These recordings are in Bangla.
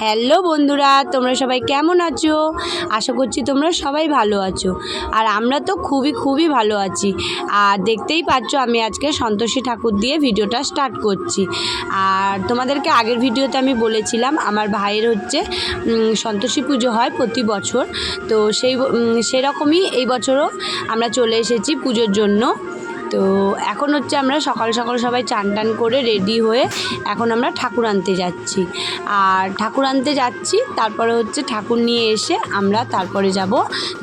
হ্যালো বন্ধুরা, তোমরা সবাই কেমন আছো? আশা করছি তোমরা সবাই ভালো আছো। আর আমরা তো খুবই ভালো আছি। আর দেখতেই পাচ্ছ আমি আজকে সন্তোষী ঠাকুর দিয়ে ভিডিওটা স্টার্ট করছি। আর তোমাদেরকে আগের ভিডিওতে আমি বলেছিলাম আমার ভাইয়ের হচ্ছে সন্তোষী পুজো হয় প্রতি বছর। তো সেরকমই এই বছরও আমরা চলে এসেছি পুজোর জন্য। তো এখন হচ্ছে আমরা সকাল সকাল সবাই চান টান করে রেডি হয়ে এখন আমরা ঠাকুর আনতে যাচ্ছি। আর ঠাকুর আনতে যাচ্ছি, তারপরে হচ্ছে ঠাকুর নিয়ে এসে আমরা তারপরে যাব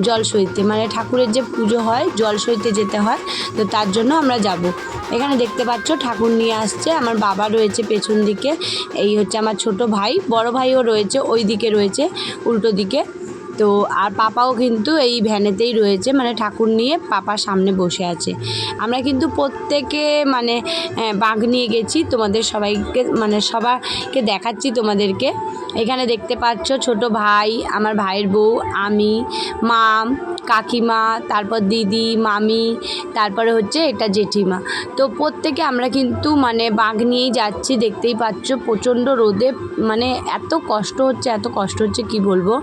জল সইতে, মানে ঠাকুরের যে পুজো হয় জল সইতে যেতে হয়, তো তার জন্য আমরা যাব। এখানে দেখতে পাচ্ছ ঠাকুর নিয়ে আসছে, আমার বাবা রয়েছে পেছন দিকে, এই হচ্ছে আমার ছোট ভাই, বড় ভাইও রয়েছে ওই দিকে রয়েছে উল্টো দিকে। তো আর পাপাও কিন্তু এই ভ্যানেতেই রয়েছে, মানে ঠাকুর নিয়ে পাপা সামনে বসে আছে। আমরা কিন্তু প্রত্যেকে মানে বাঘ নিয়ে গেছি, তোমাদের সবাইকে মানে সবাইকে দেখাচ্ছি তোমাদেরকে। এখানে দেখতে পাচ্ছ ছোট ভাই, আমার ভাইয়ের বউ, আমি, মাম, কাকিমা, তারপর দিদি, মামি, তারপরে হচ্ছে এটা জেঠিমা। তো প্রত্যেকে আমরা কিন্তু মানে বাঘ নিয়েই যাচ্ছি। দেখতেই পাচ্ছ প্রচণ্ড রোদে মানে এত কষ্ট হচ্ছে কি বলবো।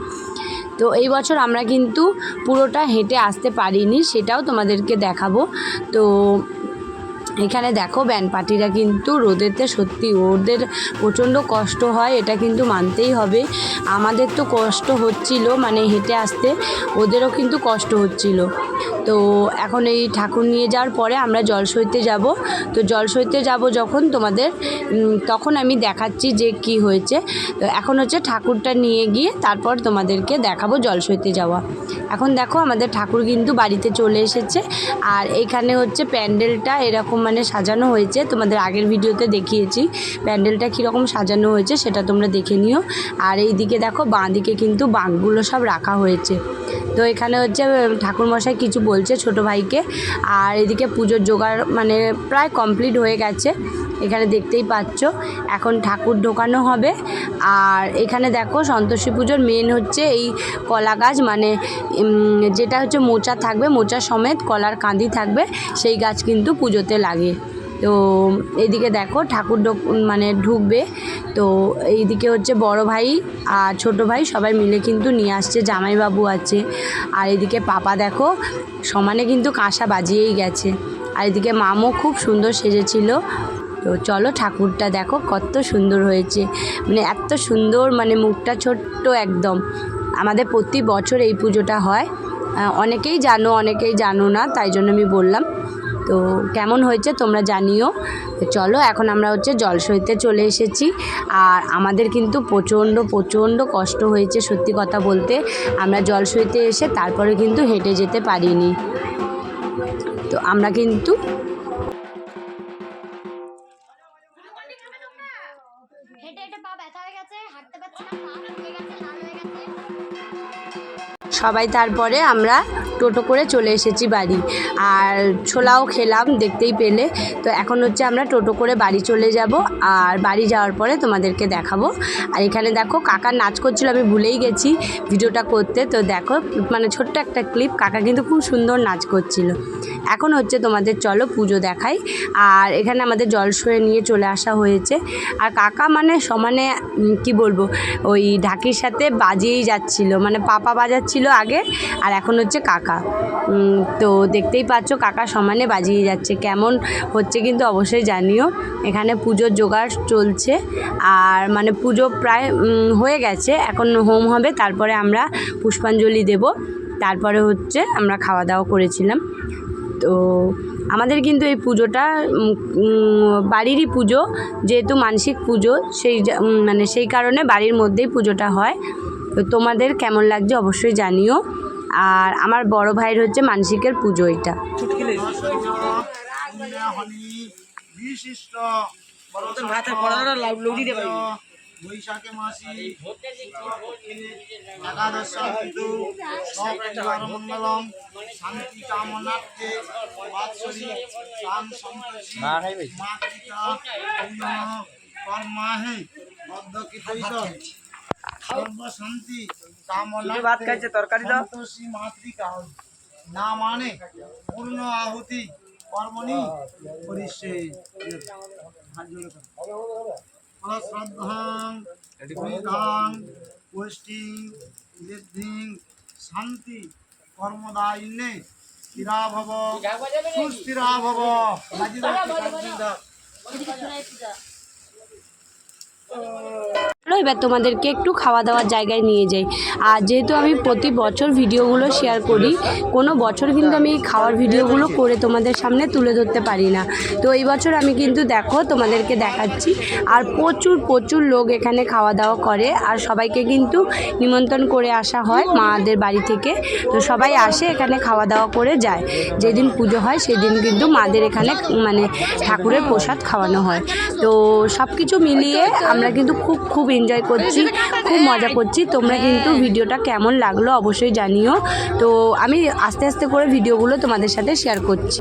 তো এই বছর আমরা কিন্তু পুরোটা হেঁটে আসতে পারিনি, সেটাও তোমাদেরকে দেখাবো। তো এখানে দেখো ব্যান্ড পার্টিরা কিন্তু রোদেতে সত্যি ওদের প্রচণ্ড কষ্ট হয়, এটা কিন্তু মানতেই হবে। আমাদের তো কষ্ট হচ্ছিল মানে হেঁটে আসতে, ওদেরও কিন্তু কষ্ট হচ্ছিল। তো এখন এই ঠাকুর নিয়ে যাওয়ার পরে আমরা জল সইতে যাব। তো জল সইতে যাব যখন তোমাদের তখন আমি দেখাচ্ছি যে কি হয়েছে। তো এখন হচ্ছে ঠাকুরটা নিয়ে গিয়ে তারপর তোমাদেরকে দেখাবো জল সইতে যাওয়া। এখন দেখো আমাদের ঠাকুর কিন্তু বাড়িতে চলে এসেছে। আর এইখানে হচ্ছে প্যান্ডেলটা এরকম মানে সাজানো হয়েছে, তোমাদের আগের ভিডিওতে দেখিয়েছি প্যান্ডেলটা কীরকম সাজানো হয়েছে, সেটা তোমরা দেখে নিও। আর এই দিকে দেখো বাঁ দিকে কিন্তু বাঁকগুলো সব রাখা হয়েছে। তো এখানে হচ্ছে ঠাকুরমশাই কিছু বলছে ছোট ভাইকে। আর এদিকে পুজোর জোগাড় মানে প্রায় কমপ্লিট হয়ে গেছে, এখানে দেখতেই পাচ্ছ। এখন ঠাকুর ঢোকানো হবে। আর এখানে দেখো সন্তোষী পুজোর মেন হচ্ছে এই কলা গাছ, মানে যেটা হচ্ছে মোচা থাকবে, মোচা সমেত কলার কাঁদি থাকবে, সেই গাছ কিন্তু পুজোতে লাগে। তো এইদিকে দেখো ঠাকুর মানে ঢুকবে। তো এইদিকে হচ্ছে বড় ভাই আর ছোট ভাই সবাই মিলে কিন্তু নিয়ে আসছে, জামাইবাবু আছে। আর এদিকে পাপা দেখো সমানে কিন্তু কাঁসা বাজিয়েই গেছে। আর এদিকে মামও খুব সুন্দর সেজেছিল। তো চলো ঠাকুরটা দেখো কত সুন্দর হয়েছে, মানে এত সুন্দর, মানে মুখটা ছোট্ট একদম। আমাদের প্রতি বছর এই পুজোটা হয়, অনেকেই জানো অনেকেই জানো না, তাই জন্য আমি বললাম। তো কেমন হয়েছে তোমরা জানিও। চলো এখন আমরা হচ্ছে জল সইতে চলে এসেছি। আর আমাদের কিন্তু প্রচণ্ড কষ্ট হয়েছে সত্যি কথা বলতে, আমরা জল সইতে এসে তারপরে কিন্তু হেঁটে যেতে পারিনি। তো আমরা কিন্তু সবাই তারপরে আমরা টোটো করে চলে এসেছি বাড়ি। আর ছোলাও খেলাম দেখতেই পেলে। তো এখন হচ্ছে আমরা টোটো করে বাড়ি চলে যাব। আর বাড়ি যাওয়ার পরে তোমাদেরকে দেখাবো। আর এখানে দেখো কাকা নাচ করছিল, আমি ভুলেই গেছি ভিডিওটা করতে। তো দেখো মানে ছোট্ট একটা ক্লিপ, কাকা কিন্তু খুব সুন্দর নাচ করছিল। এখন হচ্ছে তোমাদের চলো পুজো দেখাই। আর এখানে আমাদের জল সয়ে নিয়ে চলে আসা হয়েছে। আর কাকা মানে সমানে কি বলবো, ওই ঢাকির সাথে বাজিয়েই যাচ্ছিল, মানে পাপা বাজাচ্ছিল আগে, আর এখন হচ্ছে কাকা। তো দেখতেই পাচ্ছ কাকা সমানে বাজিয়ে যাচ্ছে, কেমন হচ্ছে কিন্তু অবশ্যই জানিও। এখানে পুজোর জোগাড় চলছে। আর মানে পুজো প্রায় হয়ে গেছে, এখন হোম হবে, তারপরে আমরা পুষ্পাঞ্জলি দেব, তারপরে হচ্ছে আমরা খাওয়া দাওয়া করেছিলাম। তো আমাদের কিন্তু এই পুজোটা বাড়িরই পুজো, যেহেতু মানসিক পুজো, মানে সেই কারণে বাড়ির মধ্যেই পুজোটা হয়। তো তোমাদের কেমন লাগছে অবশ্যই জানিও। আর আমার বড় ভাইয়ের হচ্ছে মানসিকের পুজো এটা। বৈশাখে মাসি একাদশ মঙ্গলম শান্তি কামনার্থে বাৎসরিক শান সন্তোষী মাতৃকা কর্মাহে অধ্যক্ষিত সর্বশান্তি কামনার্থে সন্তোষী মাতৃকা না মানে পূর্ণ আহুতি কর্মণি করিষ্যে। ফলশ্রদ্ধাং বিধাং পুষ্টিং বৃদ্ধিং শান্তি কর্মদায়িনে স্থিরা ভব সুস্থিরা ভব। চলো এবার তোমাদেরকে একটু খাওয়া দাওয়ার জায়গায় নিয়ে যাই। আর যেহেতু আমি প্রতি বছর ভিডিওগুলো শেয়ার করি, কোনো বছর কিন্তু আমি এই খাওয়ার ভিডিওগুলো করে তোমাদের সামনে তুলে ধরতে পারি না। তো এই বছর আমি কিন্তু দেখো তোমাদেরকে দেখাচ্ছি। আর প্রচুর প্রচুর লোক এখানে খাওয়া দাওয়া করে, আর সবাইকে কিন্তু নিমন্ত্রণ করে আসা হয় মাদের বাড়ি থেকে। তো সবাই আসে এখানে খাওয়া দাওয়া করে যায়। যেদিন পুজো হয় সেদিন কিন্তু মাদের এখানে মানে ঠাকুরের প্রসাদ খাওয়ানো হয়। তো সব কিছু মিলিয়ে আমরা কিন্তু খুব এনজয় করছি, খুব মজা করছি। তোমরা কিন্তু ভিডিওটা কেমন লাগলো অবশ্যই জানিও। তো আমি আস্তে আস্তে করে ভিডিওগুলো তোমাদের সাথে শেয়ার করছি।